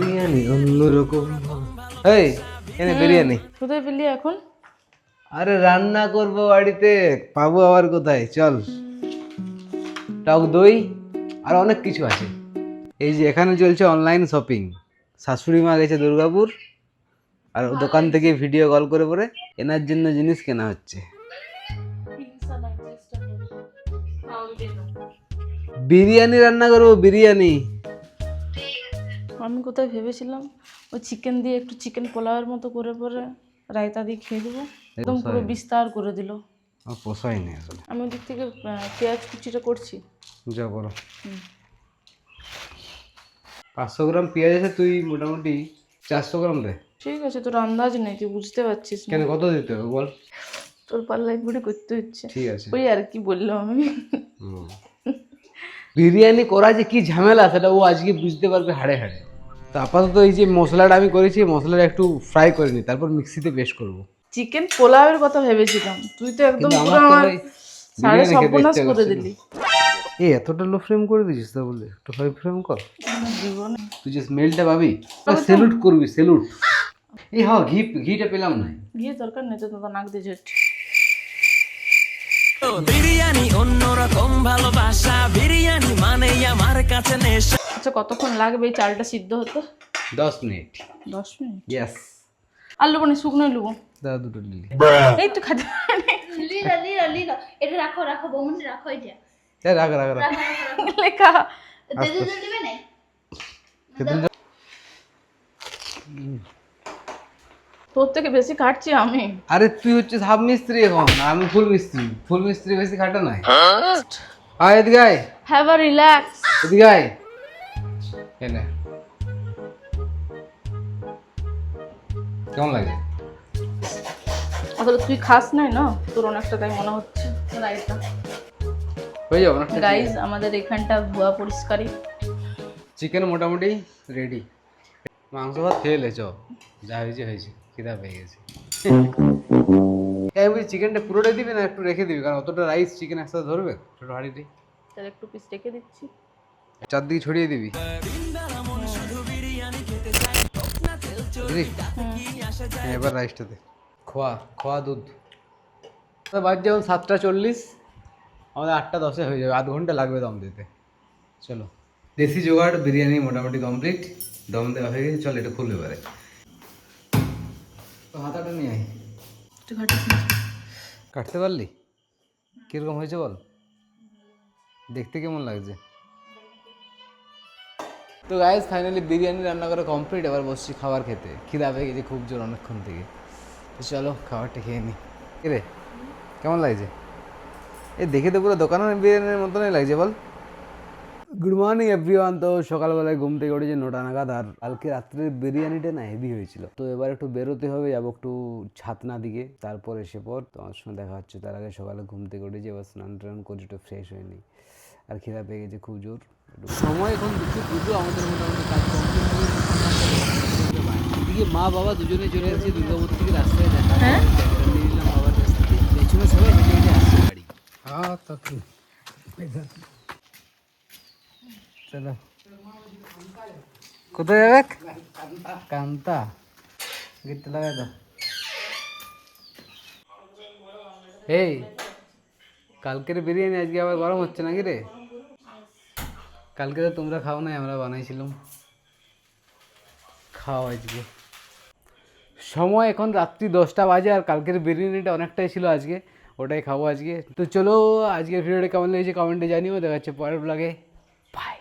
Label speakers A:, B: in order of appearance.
A: বিরিয়ানি অন্যরকম। এই এনে বিরিয়ানি।
B: কোথায় পেলি এখন?
A: আরে রান্না করবো বাড়িতে, পাবো আবার কোথায়? চল। টক দই আর অনেক কিছু আছে। এই যে এখানে চলছে অনলাইন শপিং। শাশুড়ি মা গেছে দুর্গাপুর, আর দোকান থেকে ভিডিও কল করে পরে এনার জন্য জিনিস কেনা হচ্ছে। বিরিয়ানি রান্না করবো, বিরিয়ানি।
B: আমি কোথায় ভেবেছিলাম ওই চিকেন দিয়ে একটু চিকেন পোলাওয়ের মতো করে পরে রায়তা দিয়ে খেয়ে দেবো, একদম পুরো বিস্তার করে দিল।
A: আমার পোষায়নি আসলে।
B: আমি ওদিক থেকে পেঁয়াজ কুচিটা করছি।
A: যা করো। 500 গ্রাম পেঁয়াজ আছে, তুই মোটামুটি 400 গ্রাম দে।
B: ঠিক আছে, তোর আন্দাজ নেই, তুই বুঝতে পারছিস না।
A: কেন, কত দিতে হবে বল?
B: তোর পাল্লায় ঘুরে করতে হচ্ছে।
A: ঠিক আছে।
B: ওই আর কি বললাম আমি।
A: বিরিয়ানি করা যে কি ঝামেলা সেটা ও আজকে বুঝতে পারবে হাড়ে হাড়ে। তো আপাতত এই যে মশলাটা আমি করেছি, মশলাটা একটু ফ্রাই করে নিই, তারপর মিক্সিতে পেস্ট করবো।
B: চিকেন পোলাওয়ের কথা ভেবেছিলাম, তুই তো একদম
A: কিন্তু
B: পুরো
A: আমার তো
B: আমার
A: ভাই
B: সাড়ে
A: বিরিয়ানি খেতে
B: সর্বনাশ
A: ইচ্ছে
B: করে
A: করছে না।
B: দিলি।
A: এই এতটা লো ফ্লেম করে দিয়েছিস তা বলে, একটু হাই ফ্লেম কর।
B: জীবনে
A: তুই যে স্মেলটা পাবি, সেলুট করবি, সেলুট। এই হ্যাঁ, ঘিটা পেলাম না।
B: গিয়ে দরকার নেই তো, তোর নাক দিয়ে ঝেট।
C: বিরিয়ানি অন্যরকম ভালোবাসা, বিরিয়ানি মানে আমার কাছে নেশা।
B: আচ্ছা, কতক্ষণ লাগবে এই চালটা সিদ্ধ হতে?
A: 10 মিনিট।
B: 10 মিনিট?
A: ইয়েস।
B: আর লুবো না, শুকনোই লুবো।
A: দাদা দুটো লিলি।
B: এই তো খাতে
D: লিলা লিলা লিলা, এটা রাখো রাখো বৌমনি, রাখো এটা
A: রাখ রাখ রাখ।
B: লেখা।
D: তেঁতুল জল দিবে না?
B: তোর থেকে বেশি খাটছি আমি।
A: আরে তুই হচ্ছে হাফ মিস্ত্রি এখন, আর আমি ফুল মিস্ত্রি। ফুল মিস্ত্রি বেশি খাটা নাই। আয় এদিকে আয়,
B: হ্যাভ আ রিল্যাক্স।
A: এদিকে আয়। এনে কেমন লাগে?
B: আসলে তুই খাস নাই না, তোর অনেকটা তাই মনে হচ্ছে। রাইটটা
A: হয়ে যাবে না?
B: গাইজ, আমাদের এখানটা ধোয়া পরিষ্কারই।
A: চিকেন মোটামুটি রেডি। মাংস ভাত খেয়ে লে, চ। যা হয়েছে হয়েছে, খিদা পেয়ে গেছে। এই বলছি চিকেনটা পুরোটাই দিবি না একটু রেখে দিবি? কারণ অতটা রাইস চিকেন একসাথে ধরবে ছোটো হাঁড়িতে।
B: তাহলে একটু পিস রেখে দিচ্ছি।
A: চারদিকে ছড়িয়ে দিবি। বুঝলি? হ্যাঁ, এবার রাইসটাতে খোয়া খোয়া দুধ। বাদ যেমন 7টা 40, আমাদের 8টা 10-এ হয়ে যাবে। আধ ঘন্টা লাগবে দম দিতে। চলো, দেশি জোগাড় বিরিয়ানি মোটামুটি কমপ্লিট। দম দেওয়া হয়ে গেছে, চল এটা খুলবে এবারে। তো হাতাটা নিয়ে আয়।
B: একটু ঘাটিস না।
A: কাটতে পারলি? কীরকম হয়েছে বল, দেখতে কেমন লাগছে? তো গাইজ ফাইনালি বিরিয়ানি রান্না করা কমপ্লিট। এবার বসছি খাবার খেতে। খিদা পেয়ে গেছে খুব জোর অনেকক্ষণ থেকে। তো চলো খাবারটা খেয়ে নিই। রে কেমন লাগছে? এই দেখে তো পুরো দোকানের বিরিয়ানির মতনই লাগছে বল। Good morning everyone. তো সকালবেলায় ঘুম থেকে উঠেছে 9টা নাগাদ। আর কালকে রাত্রের বিরিয়ানিটা না হেভি হয়েছিল। তো এবার একটু বেরোতে হবে, যাবো একটু ছাতনা দিকে, তারপর এসে পর তোমার সঙ্গে দেখা হচ্ছে। তার আগে সকালে ঘুম থেকে উঠেছি, এবার স্নান টান করে একটু ফ্রেশ হয়ে নিই। আর খিদা পেয়ে গেছে খুব জোর। সময় এখন দুটো আমাদের মোটামুটি কাজ কমপ্লিট হয়ে এদিকে মা বাবা দুজনে চলে যাচ্ছে দুর্গাপুর থেকে। রাস্তায় দেখা নিয়ে নিলাম বাবার কাছ থেকে। পেছনে সবাই হেঁটে হেঁটে আসছে বাড়ি। হ্যাঁ তো কি চলো। কোথায় যাবে? কান্তা গেটটা লাগাই দাও। এই কালকের বিরিয়ানি আজকে আবার গরম হচ্ছে নাকি রে? কালকে তো তোমরা খাও নাই, আমরা বানাইছিলাম। খাও আজকে। সময় এখন রাত্রি 10টা বাজে, আর কালকের বিরিয়ানিটা অনেকটাই ছিল আজকে, ওটাই খাবো আজকে। তো চলো, আজকের ভিডিওটা কেমন লেগেছে কমেন্টে জানিও। দেখা যাচ্ছে পরের ব্লগে। বাই।